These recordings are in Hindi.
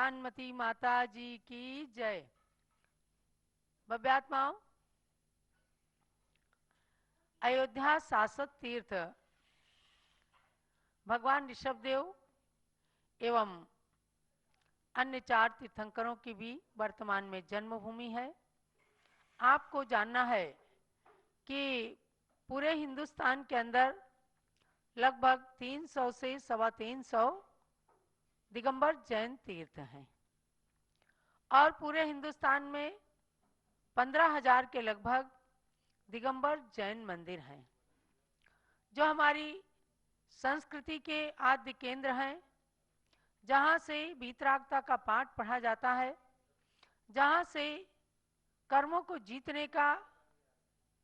ज्ञानमती माता जी की जय। भव्यात्माओं, अयोध्या शाश्वत तीर्थ भगवान ऋषभदेव एवं अन्य 4 तीर्थंकरों की भी वर्तमान में जन्मभूमि है। आपको जानना है कि पूरे हिंदुस्तान के अंदर लगभग 300 से 350 दिगंबर जैन तीर्थ हैं और पूरे हिंदुस्तान में 15,000 के लगभग दिगंबर जैन मंदिर हैं, जो हमारी संस्कृति के आद्य केंद्र हैं, जहाँ से वीतरागता का पाठ पढ़ा जाता है, जहाँ से कर्मों को जीतने का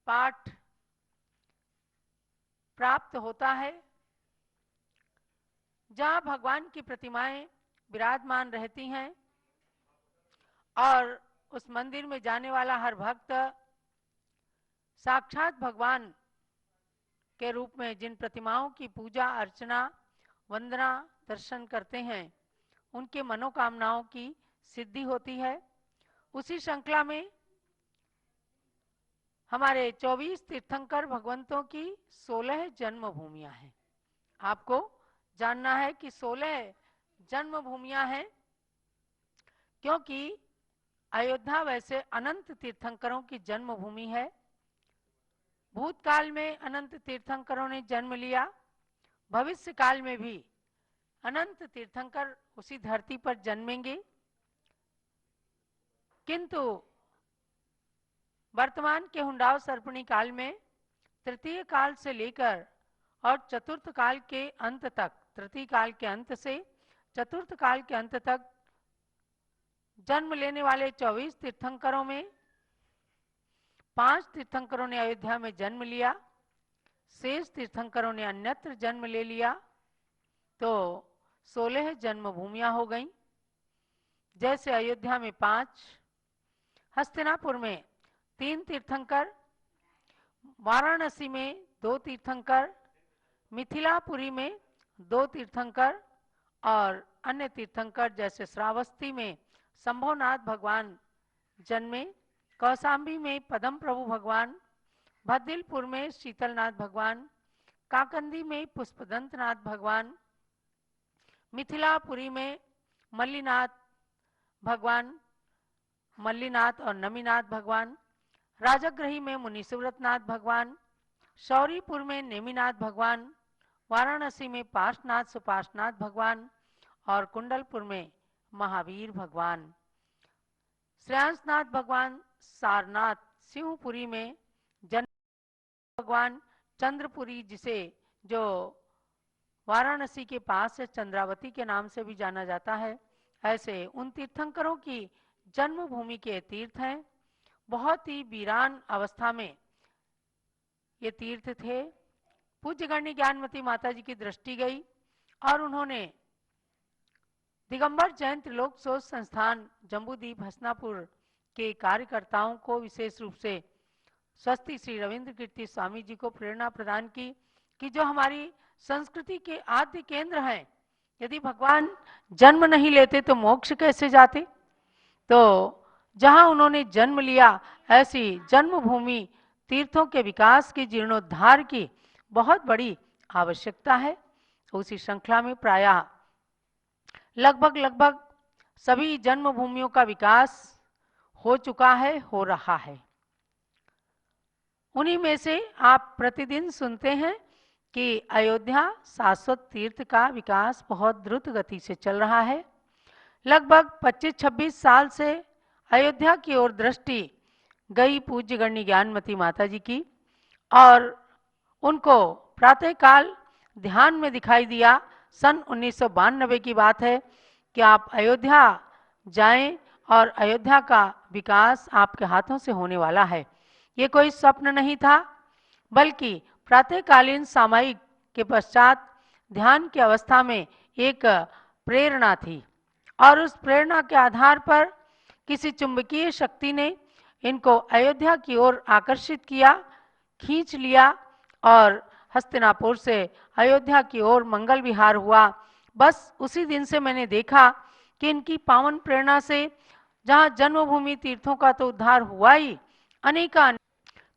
पाठ प्राप्त होता है, जहाँ भगवान की प्रतिमाएं विराजमान रहती हैं और उस मंदिर में जाने वाला हर भक्त साक्षात भगवान के रूप में जिन प्रतिमाओं की पूजा अर्चना वंदना दर्शन करते हैं, उनके मनोकामनाओं की सिद्धि होती है। उसी श्रृंखला में हमारे 24 तीर्थंकर भगवंतों की 16 जन्मभूमियां हैं। आपको जानना है कि 16 जन्मभूमियां हैं, क्योंकि अयोध्या वैसे अनंत तीर्थंकरों की जन्मभूमि है। भूतकाल में अनंत तीर्थंकरों ने जन्म लिया, भविष्य काल में भी अनंत तीर्थंकर उसी धरती पर जन्मेंगे, किंतु वर्तमान के हुंडाव सर्पणी काल में तृतीय काल से लेकर और चतुर्थ काल के अंत तक, तृतीय काल के अंत से चतुर्थ काल के अंत तक जन्म लेने वाले 24 तीर्थंकरों में 5 तीर्थंकरों ने अयोध्या में जन्म लिया, शेष तीर्थंकरों ने अन्यत्र जन्म ले लिया, तो 16 जन्मभूमियां हो गईं। जैसे अयोध्या में 5, हस्तिनापुर में 3 तीर्थंकर, वाराणसी में 2 तीर्थंकर, मिथिलापुरी में 2 तीर्थंकर और अन्य तीर्थंकर जैसे श्रावस्ती में शंभोनाथ भगवान जन्मे, कौशाम्बी में पदम प्रभु भगवान, भद्दिलपुर में शीतलनाथ भगवान, काकंदी में पुष्पदंतनाथ भगवान, मिथिलापुरी में मल्लीनाथ भगवान, मल्लीनाथ और नमीनाथ भगवान, राजगृही में मुनीसुव्रतनाथ भगवान, शौरीपुर में नेमिनाथ भगवान, वाराणसी में पार्श्वनाथ सुपार्श्वनाथ भगवान और कुंडलपुर में महावीर भगवान, श्रेयांसनाथ भगवान, सारनाथ, सिंहपुरी में जन भगवान, चंद्रपुरी जिसे जो वाराणसी के पास है चंद्रावती के नाम से भी जाना जाता है। ऐसे उन तीर्थंकरों की जन्मभूमि के तीर्थ हैं। बहुत ही वीरान अवस्था में ये तीर्थ थे। पूज्य गण्य ज्ञानमती माता जी की दृष्टि गई और उन्होंने दिगंबर जैन त्रिलोक शोध संस्थान जम्बूद्वीप हसनापुर के कार्यकर्ताओं को विशेष रूप से स्वस्ति श्री रविंद्र कीर्ति स्वामी जी को प्रेरणा प्रदान की कि जो हमारी संस्कृति के आद्य केंद्र हैं, यदि भगवान जन्म नहीं लेते तो मोक्ष कैसे जाते। तो जहां उन्होंने जन्म लिया, ऐसी जन्मभूमि तीर्थों के विकास की जीर्णोद्धार की बहुत बड़ी आवश्यकता है। उसी श्रृंखला में प्रायः लगभग सभी जन्मभूमियों का विकास हो चुका है, हो रहा है। उन्हीं में से आप प्रतिदिन सुनते हैं कि अयोध्या शाश्वत तीर्थ का विकास बहुत द्रुत गति से चल रहा है। लगभग 25-26 साल से अयोध्या की ओर दृष्टि गई पूज्य गण्य ज्ञानमती माता जी की, और उनको प्रातःकाल ध्यान में दिखाई दिया। सन 1992 की बात है कि आप अयोध्या जाएं और अयोध्या का विकास आपके हाथों से होने वाला है। ये कोई स्वप्न नहीं था, बल्कि प्रातःकालीन सामायिक के पश्चात ध्यान की अवस्था में एक प्रेरणा थी, और उस प्रेरणा के आधार पर किसी चुंबकीय शक्ति ने इनको अयोध्या की ओर आकर्षित किया, खींच लिया और हस्तिनापुर से अयोध्या की ओर मंगल विहार हुआ। बस उसी दिन से मैंने देखा कि इनकी पावन प्रेरणा से जहाँ जन्मभूमि तीर्थों का तो उद्धार हुआ ही, अनेका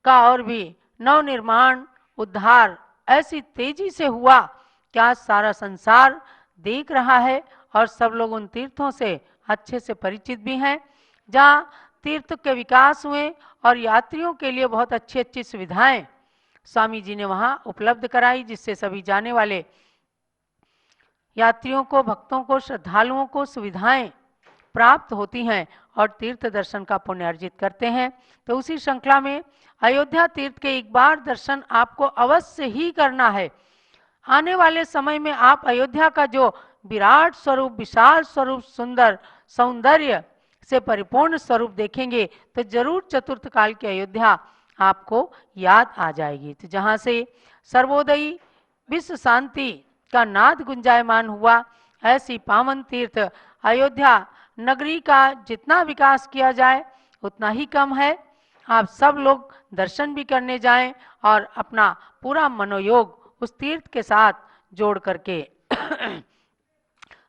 का और भी नवनिर्माण उद्धार ऐसी तेजी से हुआ कि आज सारा संसार देख रहा है और सब लोग उन तीर्थों से अच्छे से परिचित भी हैं, जहाँ तीर्थ के विकास हुए और यात्रियों के लिए बहुत अच्छी अच्छी सुविधाएं स्वामी जी ने वहाँ उपलब्ध कराई, जिससे सभी जाने वाले यात्रियों को, भक्तों को, श्रद्धालुओं को सुविधाएं प्राप्त होती हैं और तीर्थ दर्शन का पुण्य अर्जित करते हैं। तो उसी श्रृंखला में अयोध्या तीर्थ के एक बार दर्शन आपको अवश्य ही करना है। आने वाले समय में आप अयोध्या का जो विराट स्वरूप, विशाल स्वरूप, सुंदर सौंदर्य से परिपूर्ण स्वरूप देखेंगे तो जरूर चतुर्थ काल की अयोध्या आपको याद आ जाएगी। तो जहाँ से सर्वोदयी विश्व शांति का नाद गुंजायमान हुआ, ऐसी पावन तीर्थ अयोध्या नगरी का जितना विकास किया जाए उतना ही कम है। आप सब लोग दर्शन भी करने जाएं और अपना पूरा मनोयोग उस तीर्थ के साथ जोड़ करके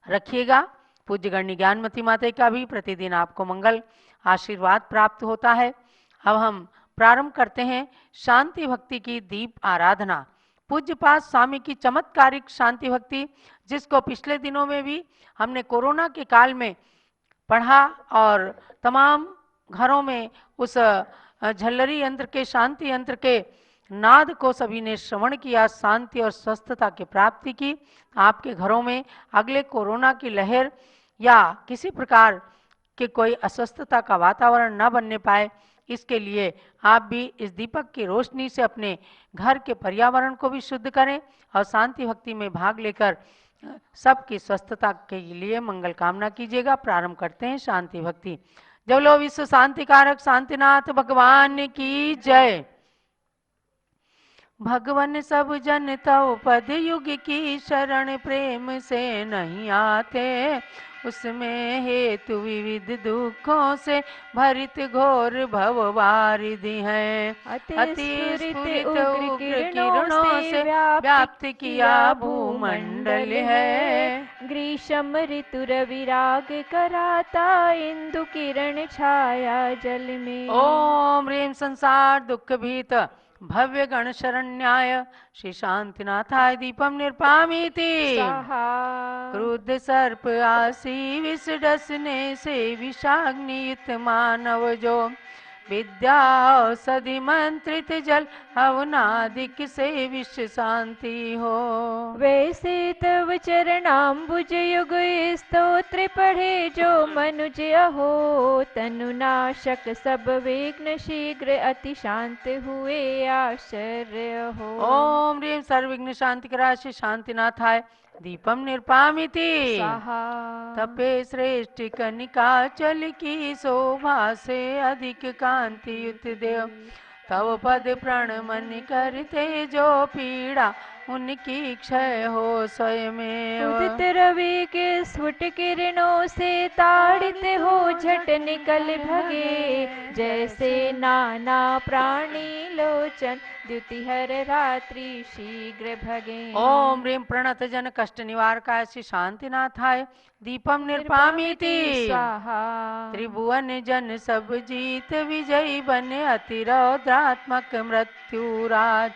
रखिएगा। पूज्य गणनी ज्ञानमती माता का भी प्रतिदिन आपको मंगल आशीर्वाद प्राप्त होता है। अब हम प्रारंभ करते हैं शांति भक्ति की दीप आराधना। पूज्यपाद स्वामी की चमत्कारिक शांति भक्ति, जिसको पिछले दिनों में भी हमने कोरोना के काल में पढ़ा और तमाम घरों में उस झल्लरी यंत्र के, शांति यंत्र के नाद को सभी ने श्रवण किया, शांति और स्वस्थता की प्राप्ति की। आपके घरों में अगले कोरोना की लहर या किसी प्रकार के कोई अस्वस्थता का वातावरण न बनने पाए, इसके लिए आप भी इस दीपक की रोशनी से अपने घर के पर्यावरण को भी शुद्ध करें और शांति भक्ति में भाग लेकर सबकी स्वस्थता के लिए मंगल कामना कीजिएगा। प्रारंभ करते हैं शांति भक्ति। जब लो विश्व शांति कारक शांतिनाथ भगवान की जय। भगवान सब जन तव पद युग की शरण, प्रेम से नहीं आते उसमें हेतु विविध दुखों से भरित घोर भव वारिधि है। अति स्फुरित उग्र किरणों से व्याप्त किया भूमंडल है। ग्रीष्म ऋतु रविराग कराता इंदु किरण छाया जल में। ओम ह्रीं संसार दुख भीत भव्य गण शरण्याय श्री शांतिनाथाय दीपम निर्पामीति। क्रुद्ध सर्प आसी विष डसने से विषाग्नियुत मानव जो, विद्या औषधि मंत्रित जल हवनादिक से विश्व शांति हो। वैसे तव चरणाम्बुज युग स्तोत्र पढ़े जो मनुज अहो, तनुनाशक सब विघ्न शीघ्र अति शांत हुए आश्चर्य हो। ओम ह्रीं सर्वविघ्न शांतिकराय श्री शांतिनाथाय दीपम निर्पामीति। तपे श्रेष्ठ कनिका चल की शोभा से अधिक कांति युत देव, तव पद प्रण मन करते जो पीड़ा उनकी क्षय हो स्वयं। उदित रवि के स्फुट किरणों से ताड़ित हो झट निकल भगे, जैसे नाना प्राणी लोचन द्युतिहर रात्रि शीघ्र भगे। ओम ह्रीं प्रणत जन कष्ट निवारकाय श्री शांतिनाथाय दीपम निर्पामीति। त्रिभुवन जन सब जीत विजयी बने अति रौद्रात्मक मृत्युराज,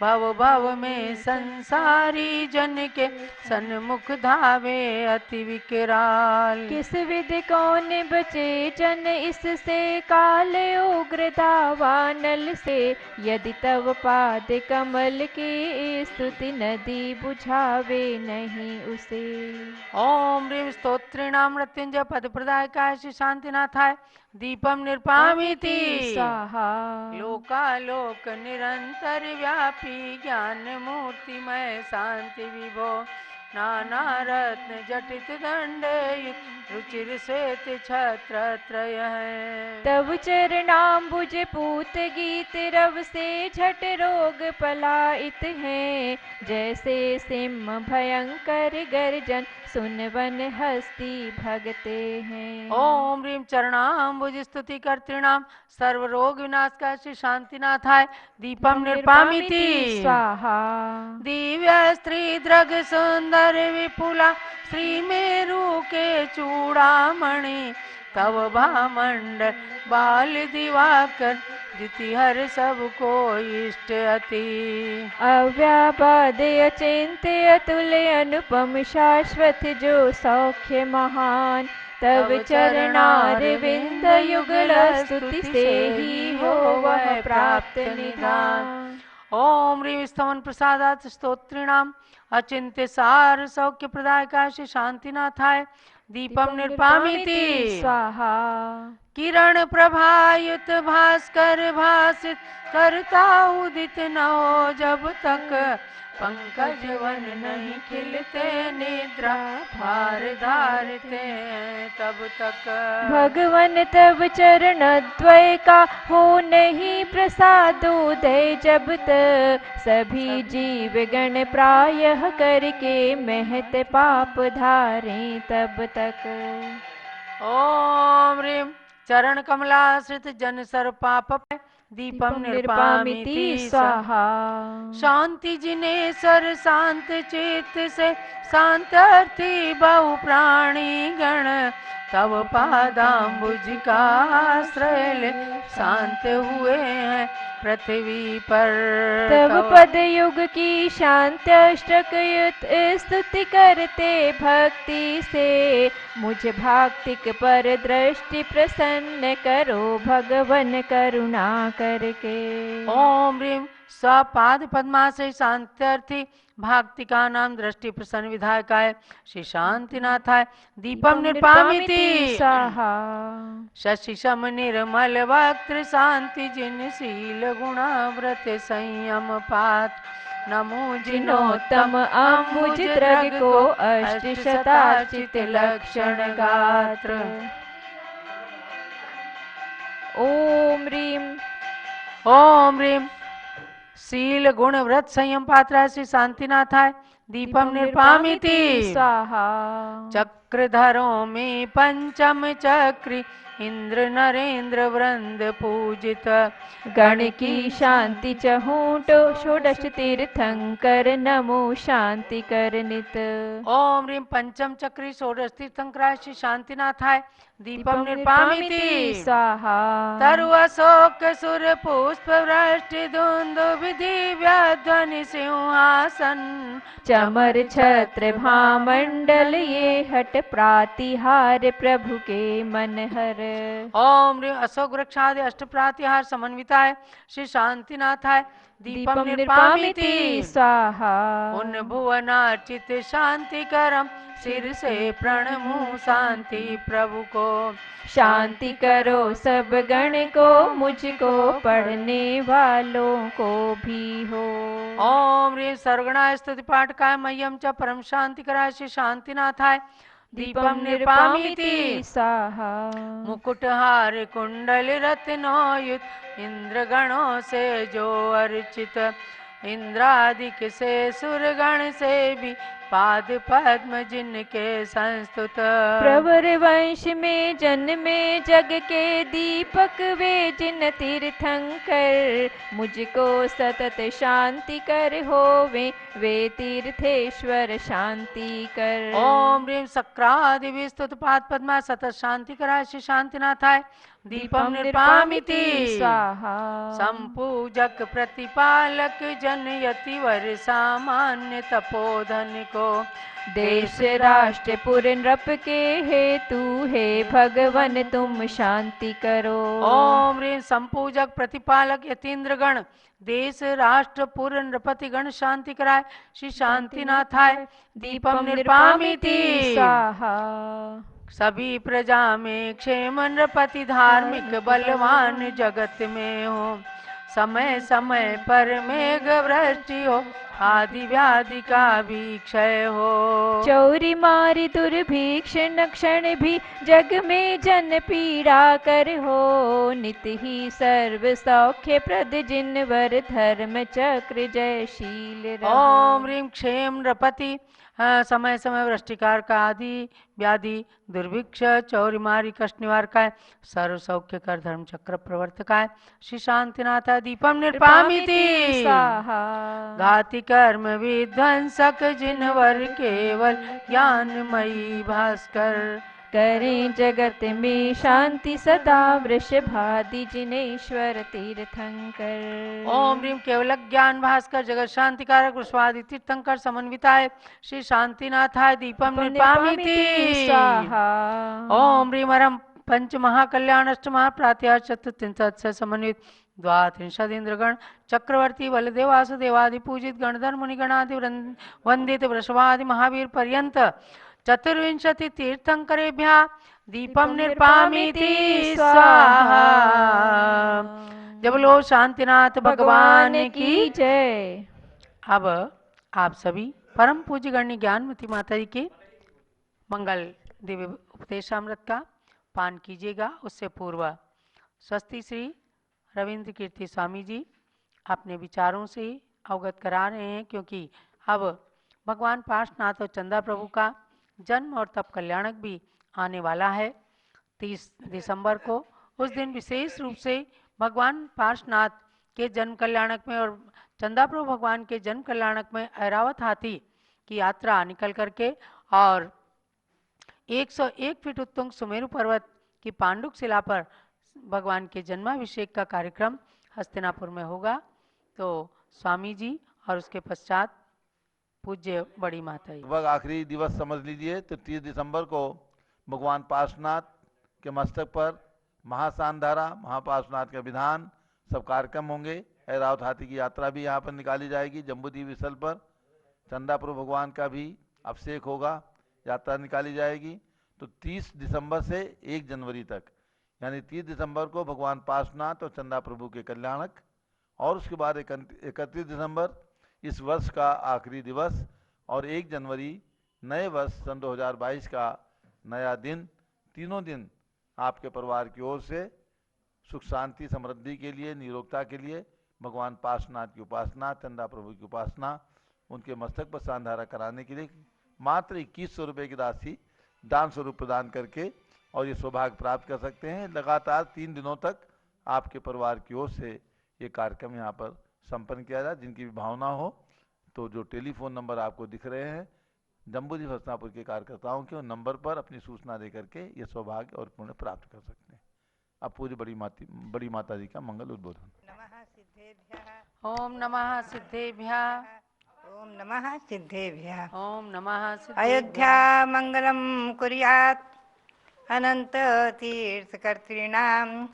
भव भव में संसारी जन के सन्मुख धावे अति विकराल। किस विधि कौन बचे जन इससे काल उग्र दावानल से, यदि तव पाद कमल की स्तुति नदी बुझावे नहीं उसे। ओम ह्रीं स्तोत्रिणाम मृत्युंजय पद प्रदायकाय श्री शांतिनाथाय दीपम निर्पामीति। लोकालोक निरंतर व्यापी ज्ञान मूर्तिमय शांति विभो, नाना रत्न जटित दंड रुचिर श्वेत छत्र त्रय है। तव चरणाम्बुज पूत गीत रव से झट रोग पलायित है, जैसे सिंह भयंकर गर्जन सुन वन हस्ती भगते हैं। ओम ह्रीं चरणाम्बुज स्तुति कर्तृणाम सर्व रोग विनाश का श्री शांतिनाथाय दीपम निर्पामीति। स्वाहा। दिव्य स्त्री द्रग सुंदर सर विपुला श्री मेरु के चूड़ामणि तव भामंडल बाल दिवाकर जिति हर सबको इष्ट अति। अव्यापादय चिंत्य अतुल्य अनुपम शाश्वत जो सौख्य महान तव चरणारविंद युगल स्तुति से ही हो वह प्राप्त निधान। ओम ह्रीं स्तवन प्रसादात् स्तोत्रिणाम अचिंत्य सार सौख्य प्रदायका श्री शांतिनाथाय दीपम निर्पामिति स्वाहा। किरण प्रभायुत भास्कर भासित करता उदित न हो जब तक पंकज वन नहीं खिलते निद्रा भार धारते तब तक। भगवन तब चरण द्वय का हो नहीं प्रसाद उदय जब तक सभी जीव गण प्रायः करके महत पाप धारे तब तक। ओम ह्रीं चरण कमलाश्रित जन सर पाप दीपम निर्पामिति स्वाहा। शांति जिने सर शांत चित्त से शांत अर्थी बहु प्राणी गण तब पादाम्बुज का आश्रय ले शांत हुए हैं पृथ्वी पर। तब पद युग की शांत अष्टक युत स्तुति करते भक्ति से मुझ भाक्तिक पर दृष्टि प्रसन्न करो भगवन करुणा करके। ओम ह्रीं स्वपाद पद्माश्रय शांत्यर्थी भाक्तिका नाम दृष्टि प्रसन्न विधायकाय श्री शांतिनाथाय दीपम निर्पामिति स्वाहा। शशि सम निर्मल वक्त्र शांति जिन शील गुणा व्रत संयम पात नमो जिनोत्तम अम्बुज द्रग को अष्ट शताचित लक्षण गात्र। ओम ह्रीं शील गुण व्रत संयम पात्र श्री शांतिनाथाय दीपम निर्पामिति स्वाहा। चक्रधरों में पंचम चक्री इंद्र नरेंद्र वृंद पूजित गण की शांति चहूटो षोडश तीर्थंकर नमो शांति कर नित। ओम ह्रीं पंचम चक्री षोडश तीर्थंकराय श्री शांतिनाथाय दीपम निर्पामिति स्वाहा। तरु अशोक सुर पुष्प वृष्टि दुंदुभि दिव्य ध्वनि सिंहासन चमर छत्र भामंडल ये हट प्रातिहार प्रभु के मन हर। ओम ह्रीं अशोक वृक्षादि अष्ट प्रातिहार समन्विताय श्री शांतिनाथाय दीपम निर्पामिति स्वाहा। उन भुवनार्चित शांति करम सिर से प्रणमु शांति प्रभु को। शांति करो सब गण को मुझको पढ़ने वालों को भी हो। ओम ह्रीं सर्वगणाय स्तुति पाठ काय मह्यम च परम शांति कराय श्री शांतिनाथाय दीपम निर्पामिति स्वाहा। मुकुटहार कुंडल रत्नोयुत इंद्र गणों से जो अर्चित इंद्रादिक से सुरगण से भी पाद पद्म जिनके संस्तुत। प्रवर वंश में जन्मे जग के दीपक वे जिन तीर्थंकर मुझको सतत शांति कर होवे वे तीर्थेश्वर शांति कर। ओम ह्रीं शक्रादि विस्तुत पाद पद्मा सतत शांति कराय श्री शांतिनाथाय दीपम निर्पामिति स्वाहा। संपूजक प्रतिपालक जन यतिवर सामान्य तपोधन को देश राष्ट्र पुर नृप के हेतु हे भगवन तुम शांति करो। ओम ह्रीं संपूजक प्रतिपालक यतीन्द्र गण देश राष्ट्र पुर नृपति गण शांति कराय श्री शांतिनाथाय दीपम निर्पामिति स्वाहा। सभी प्रजा में क्षेम नृपति धार्मिक बलवान जगत में हो समय समय पर मेघ वृष्टि हो आदि व्याधि का भी क्षय हो। चौरी मारी दुर्भिक्ष नक्षण भी जग में जन पीड़ा कर हो नित ही सर्व सौख्य प्रद जिनवर धर्म चक्र जयशील रहो। ओम ह्रीं क्षेम नृपति समय समय वृष्टिकार का आदि व्याधि दुर्भिक्ष चौरिमारी कष्ट निवारकाय सर्व सौख्य कर धर्म चक्र प्रवर्तकाय श्री शांतिनाथ दीपम निर्पामिति स्वाहा घाति कर्म विध्वंसक जिनवर केवल ज्ञानमयी भास्कर करें जगत में शांति सदा वृषभादि जिनेश्वर तीर्थंकर। ओम ह्रीम केवल ज्ञान भास्कर जगत शांति कारक वृषभादि तीर्थंकर समन्विताय श्री शांतिनाथाय दीपम निर्पामिति स्वाहा। ओम ह्रीम हरम पंच महाकल्याण अष्ट महाप्रात्या चतुर्थिंशत् से समन्वित द्वात्रिंशदिंद्रगण चक्रवर्ती बलदेव वासुदेवादि पूजित गणधर मुनिगणादि वंदित वृषभादि महावीर पर्यंत चतुर्विंशति तीर्थंकरेभ्यः दीपम निर्पामिति स्वाहा। जब लो शांतिनाथ भगवान की जय। अब आप सभी परम पूज्य गण्य ज्ञानमती माता जी के मंगल दिव्य उपदेशामृत का पान कीजिएगा। उससे पूर्व स्वस्ति श्री रविंद्र कीर्ति स्वामी जी अपने विचारों से अवगत करा रहे हैं, क्योंकि अब भगवान पार्श्वनाथ और चंदा प्रभु का जन्म और तप कल्याणक भी आने वाला है 30 दिसंबर को। उस दिन विशेष रूप से भगवान पार्श्वनाथ के जन्म कल्याणक में और चंदा प्रभु भगवान के जन्म कल्याणक में ऐरावत हाथी की यात्रा निकल करके और 101 फीट उत्तुंग सुमेरु पर्वत की पांडुक शिला पर भगवान के जन्माभिषेक का कार्यक्रम हस्तिनापुर में होगा। तो स्वामी जी और उसके पश्चात पूज्य बड़ी माता जी। लगभग आखिरी दिवस समझ लीजिए। तो 30 दिसंबर को भगवान पार्श्वनाथ के मस्तक पर महासानधारा महापार्श्वनाथ का विधान सब कार्यक्रम होंगे। ऐरावत हाथी की यात्रा भी यहाँ पर निकाली जाएगी। जम्बूद्वीप स्थल पर चंदापुर भगवान का भी अभिषेक होगा, यात्रा निकाली जाएगी। तो 30 दिसंबर से 1 जनवरी तक, यानी 30 दिसंबर को भगवान पार्श्वनाथ और चंदा प्रभु के कल्याणक, और उसके बाद 31 दिसंबर इस वर्ष का आखिरी दिवस, और 1 जनवरी नए वर्ष सन 2022 का नया दिन। तीनों दिन आपके परिवार की ओर से सुख शांति समृद्धि के लिए, निरोगता के लिए भगवान पार्श्वनाथ की उपासना, चंदा प्रभु की उपासना, उनके मस्तक पर सांधारा कराने के लिए मात्र 2100 रुपये की राशि दान स्वरूप प्रदान करके और ये सौभाग्य प्राप्त कर सकते हैं। लगातार 3 दिनों तक आपके परिवार की ओर से ये कार्यक्रम यहाँ पर संपन्न किया जाए। जिनकी भी भावना हो तो जो टेलीफोन नंबर आपको दिख रहे हैं जम्बूद्वीप हस्तिनापुर के कार्यकर्ताओं के, उन नंबर पर अपनी सूचना दे करके ये सौभाग्य और पुण्य प्राप्त कर सकते हैं। अब पूरी बड़ी माता जी का मंगल उद्बोधन। ओम नमः सिद्धेभ्यः ओम नमः सिद्धेभ्यः। ओम नमः सिद्धेभ्यः। अयोध्या मंगलम कुर्यात् अनंत तीर्थकर्तॄणां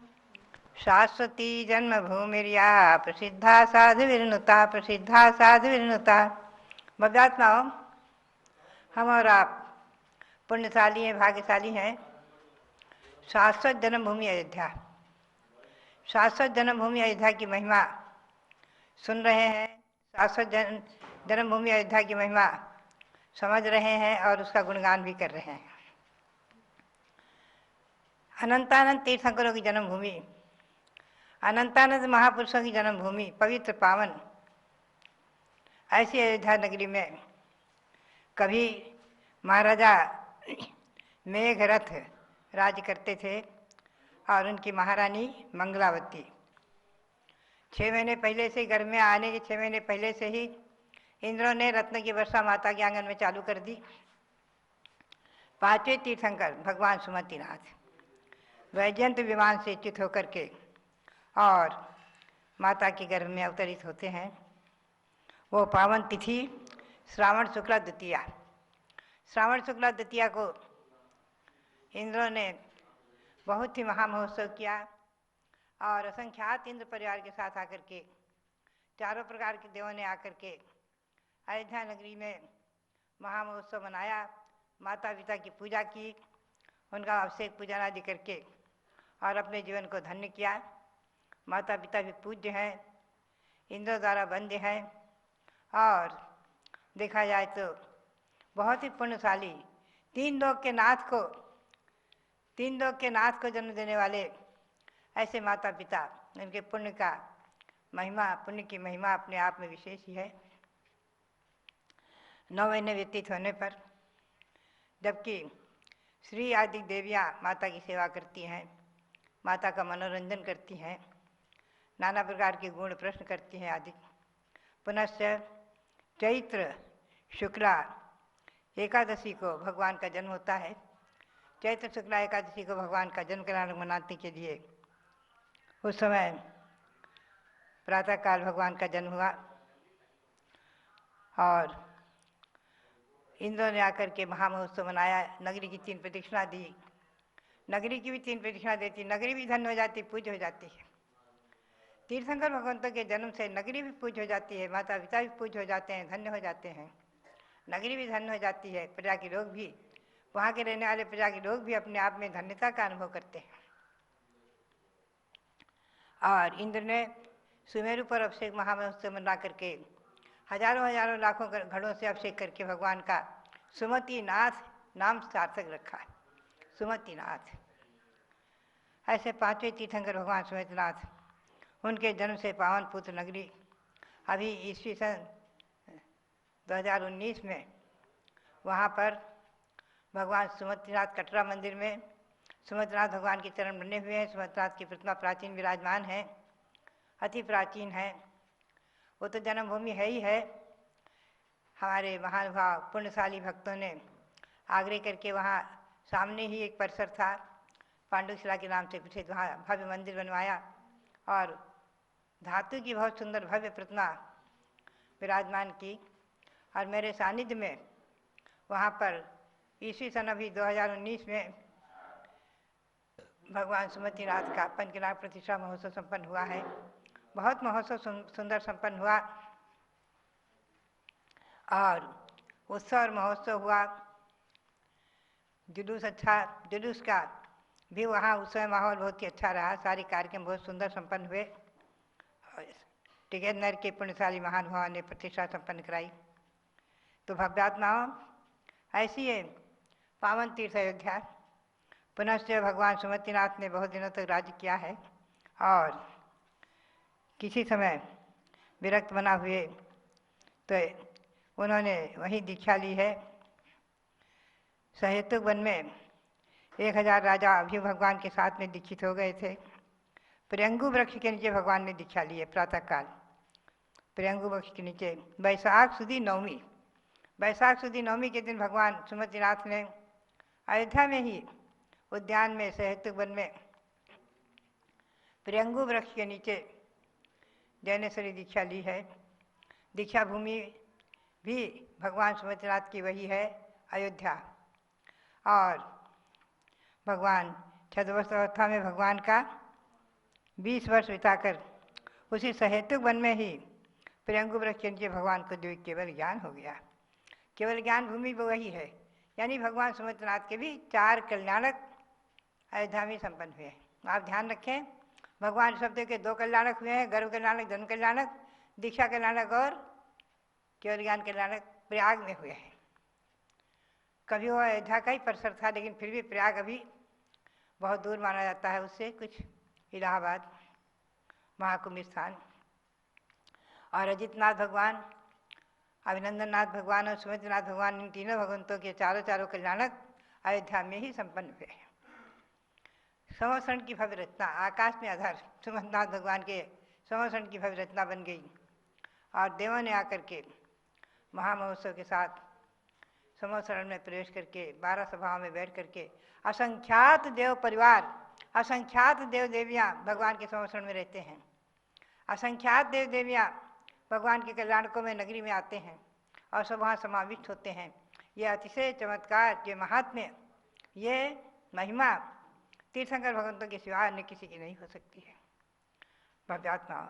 शाश्वती जन्मभूमिर्या प्रसिद्धा साधुविरनुता प्रसिद्धा साधुविरनुता। भव्यात्माओं, हम और आप पुण्यशाली हैं, भाग्यशाली हैं। शाश्वत जन्मभूमि अयोध्या, शाश्वत जन्मभूमि अयोध्या की महिमा सुन रहे हैं, शाश्वत जन्मभूमि अयोध्या की महिमा समझ रहे हैं और उसका गुणगान भी कर रहे हैं। अनंतानंद तीर्थंकरों की जन्मभूमि, अनंतानंद महापुरुषों की जन्मभूमि, पवित्र पावन ऐसी अयोध्या नगरी में कभी महाराजा मेघरथ राज्य करते थे और उनकी महारानी मंगलावती। 6 महीने पहले से, गर्भ में आने के 6 महीने पहले से ही इंद्रों ने रत्न की वर्षा माता के आंगन में चालू कर दी। 5वें तीर्थंकर भगवान सुमतिनाथ वैजयंत विमान से च्युत होकर के और माता के गर्भ में अवतरित होते हैं। वो पावन तिथि श्रावण शुक्ला द्वितीया, श्रावण शुक्ला द्वितीया को इंद्रों ने बहुत ही महामहोत्सव किया और असंख्यात इंद्र परिवार के साथ आकर के चारों प्रकार के देवों ने आकर के अयोध्या नगरी में महामहोत्सव मनाया। माता पिता की पूजा की, उनका अभिषेक पूजन आदि करके और अपने जीवन को धन्य किया। माता पिता भी पूज्य हैं, इंद्र द्वारा वंद्य हैं और देखा जाए तो बहुत ही पुण्यशाली, 3 लोक के नाथ को जन्म देने वाले ऐसे माता पिता, उनके पुण्य का महिमा, पुण्य की महिमा अपने आप में विशेष ही है। 9 महीने व्यतीत होने पर, जबकि श्री आदि देवियाँ माता की सेवा करती हैं, माता का मनोरंजन करती हैं, नाना प्रकार के गुण प्रश्न करती हैं आदि। पुनश्च चैत्र शुक्ला एकादशी को भगवान का जन्म होता है। चैत्र शुक्ला एकादशी को भगवान का जन्म कल्याण मनाने के लिए उस समय प्रातःकाल भगवान का जन्म हुआ और इंद्र ने आकर के महामहोत्सव मनाया। नगरी की 3 प्रदक्षिणा दी। नगरी की भी 3 प्रदक्षिणा देती, नगरी भी धन्य हो जाती, पूज्य हो जाती है। तीर्थंकर भगवंतों के जन्म से नगरी भी पूज्य हो जाती है, माता पिता भी पूज्य हो जाते हैं, धन्य हो जाते हैं, नगरी भी धन्य हो जाती है। प्रजा के लोग भी, वहाँ के रहने वाले प्रजा के लोग भी अपने आप में धन्यता का अनुभव करते हैं। और इंद्र ने सुमेरु पर अभिषेक महामहोत्सव मना करके हजारों हजारों लाखों घड़ों से अभिषेक करके भगवान का सुमतिनाथ नाम सार्थक रखा। सुमतिनाथ, ऐसे 5वें तीर्थंकर भगवान सुमतिनाथ, उनके जन्म से पावन पुत्र नगरी अभी ईस्वी सन 2019 में वहाँ पर भगवान सुमतिनाथ कटरा मंदिर में सुमतिनाथ भगवान के चरण बने हुए हैं। सुमतिनाथ की प्रतिमा प्राचीन विराजमान है, अति प्राचीन है। वो तो जन्मभूमि है ही है। हमारे महानुभाव पुण्यशाली भक्तों ने आग्रह करके वहाँ सामने ही एक परिसर था, पांडुशिला के नाम से प्रसिद्ध, वहाँ भव्य मंदिर बनवाया और धातु की बहुत सुंदर भव्य प्रतिमा विराजमान की। और मेरे सानिध्य में वहाँ पर ईस्वी सन अभी 2019 में भगवान सुमतिनाथ का पंचनाग प्रतिष्ठा महोत्सव संपन्न हुआ है। बहुत महोत्सव सुंदर संपन्न हुआ और उत्सव और महोत्सव हुआ। जुलूस अच्छा, जुलूस का भी वहाँ उत्सव माहौल बहुत ही अच्छा रहा। सारे कार्यक्रम बहुत सुंदर संपन्न हुए। टिकेतनर के पुण्यशाली महानुभाव ने प्रतिष्ठा संपन्न कराई। तो भव्यात्माओं, ऐसी है पावन तीर्थ अयोध्या। पुनश्च भगवान सुमतिनाथ ने बहुत दिनों तक राज्य किया है और किसी समय विरक्त बना हुए तो उन्होंने वहीं दीक्षा ली है। सहेतुक वन में 1000 राजा अभी भगवान के साथ में दीक्षित हो गए थे। प्रियंगु वृक्ष के नीचे भगवान ने दीक्षा ली है प्रातःकाल। प्रियंगु वृक्ष के नीचे वैशाख सुदी नवमी, वैशाख सुदी नवमी के दिन भगवान सुमतिनाथ ने अयोध्या में ही उद्यान में सहेतुक वन में प्रियंगु वृक्ष के नीचे जैनेश्वरी दीक्षा ली है। दीक्षा भूमि भी भगवान सुमतिनाथ की वही है, अयोध्या। और भगवान छद्मवेश अवस्था में भगवान का 20 वर्ष बिताकर उसी सहेतुक वन में ही प्रियंगु वृक्ष के नीचे भगवान को जो केवल ज्ञान हो गया। केवल ज्ञान भूमि वो वही है, यानी भगवान सुमतिनाथ के भी 4 कल्याणक अयोध्या में संपन्न हुए हैं। आप ध्यान रखें, भगवान शब्द के 2 कल्याणक हुए हैं, गर्भ कल्याणक, जन्म कल्याणक, दीक्षा कल्याणक और केवल ज्ञान कल्याणक प्रयाग में हुए हैं। कभी वो अयोध्या का ही परिसर था, लेकिन फिर भी प्रयाग अभी बहुत दूर माना जाता है उससे, कुछ इलाहाबाद महाकुंभ स्थान। और अजितनाथ भगवान, अभिनंदननाथ भगवान और सुमित्रनाथ भगवान, इन तीनों भगवंतों के चारों कल्याणक अयोध्या में ही संपन्न हुए हैं। संवत्सरण की भव्य रचना, आकाश में आधार सुमंतनाथ भगवान के संवत्सरण की भव्य रचना बन गई और देवों ने आकर के महामहोत्सव के साथ संवत्सरण में प्रवेश करके 12 सभाओं में बैठ करके असंख्यात देव परिवार, असंख्यात देव देवियाँ भगवान के संवत्सरण में रहते हैं। असंख्यात देव देवियाँ भगवान के कल्याणकों में नगरी में आते हैं और सब वहाँ समाविष्ट होते हैं। ये अतिशय चमत्कार, ये महात्म्य, ये महिमा तीर्थंकर भगवंतों के सिवा अन्य किसी की नहीं हो सकती है। भव्यात्मा,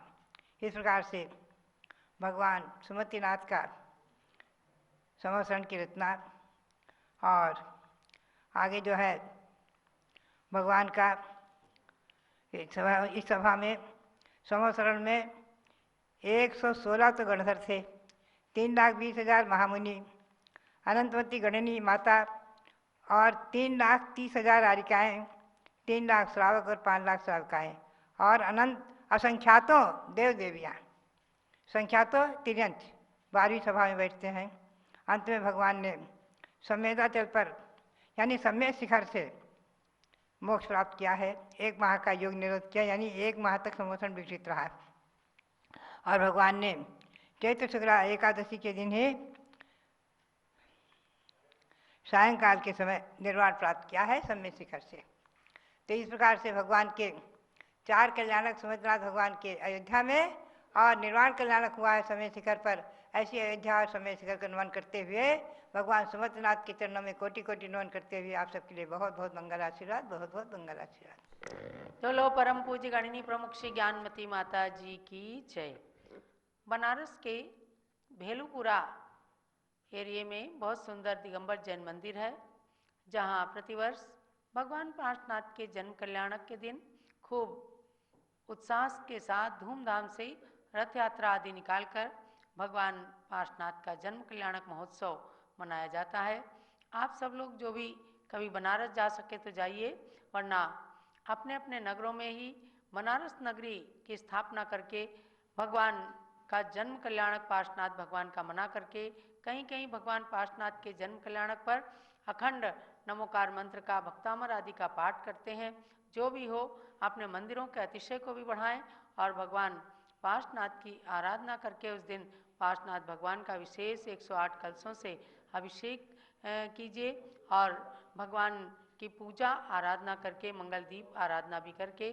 इस प्रकार से भगवान सुमतिनाथ का संवत्सरण की रचना और आगे जो है भगवान का इस सभा में संवत्सरण में 116 तो गणधर थे, 3,20,000 महामुनि, अनंतवती गणनी माता और 3,30,000 आरिकाएँ, 3 लाख श्रावक और 5 लाख श्रावकाएँ और अनंत असंख्यातों देव देवियाँ, संख्यातों तिर्यंत 12वीं सभा में बैठते हैं अंत में भगवान ने संवेदाचल पर यानी सम्यक शिखर से मोक्ष प्राप्त किया है। 1 माह का योग निरोध किया, यानी 1 माह तक समोषण विकसित रहा। और भगवान ने चैत्र शुक्ला एकादशी के दिन ही सायंकाल के समय निर्वाण प्राप्त किया है सम्यक शिखर से। तो इस प्रकार से भगवान के 4 कल्याणक सुमंतनाथ भगवान के अयोध्या में और निर्वाण कल्याणक हुआ है समय शिखर पर। ऐसी अयोध्या और समय शिखर का नमन करते हुए भगवान सुमंतनाथ के चरणों में कोटि कोटि नमन करते हुए आप सबके लिए बहुत बहुत मंगल आशीर्वाद, बहुत बहुत मंगल आशीर्वाद। तो लो परम पूज्य गणिनी प्रमुख श्री ज्ञानमती माता जी की जय। बनारस के भेलूपुरा एरिया में बहुत सुंदर दिगंबर जैन मंदिर है, जहाँ प्रतिवर्ष भगवान पार्श्वनाथ के जन्म कल्याणक के दिन खूब उत्साह के साथ धूमधाम से रथ यात्रा आदि निकालकर भगवान पार्श्वनाथ का जन्म कल्याणक महोत्सव मनाया जाता है। आप सब लोग जो भी कभी बनारस जा सके तो जाइए, वरना अपने अपने नगरों में ही बनारस नगरी की स्थापना करके भगवान का जन्म कल्याणक पार्श्वनाथ भगवान का मना करके कहीं कहीं भगवान पार्श्वनाथ के जन्म कल्याणक पर अखंड नमोकार मंत्र का भक्तामर आदि का पाठ करते हैं। जो भी हो, अपने मंदिरों के अतिशय को भी बढ़ाएं और भगवान पार्श्वनाथ की आराधना करके उस दिन पार्श्वनाथ भगवान का विशेष 108 कलशों से अभिषेक कीजिए और भगवान की पूजा आराधना करके मंगल दीप आराधना भी करके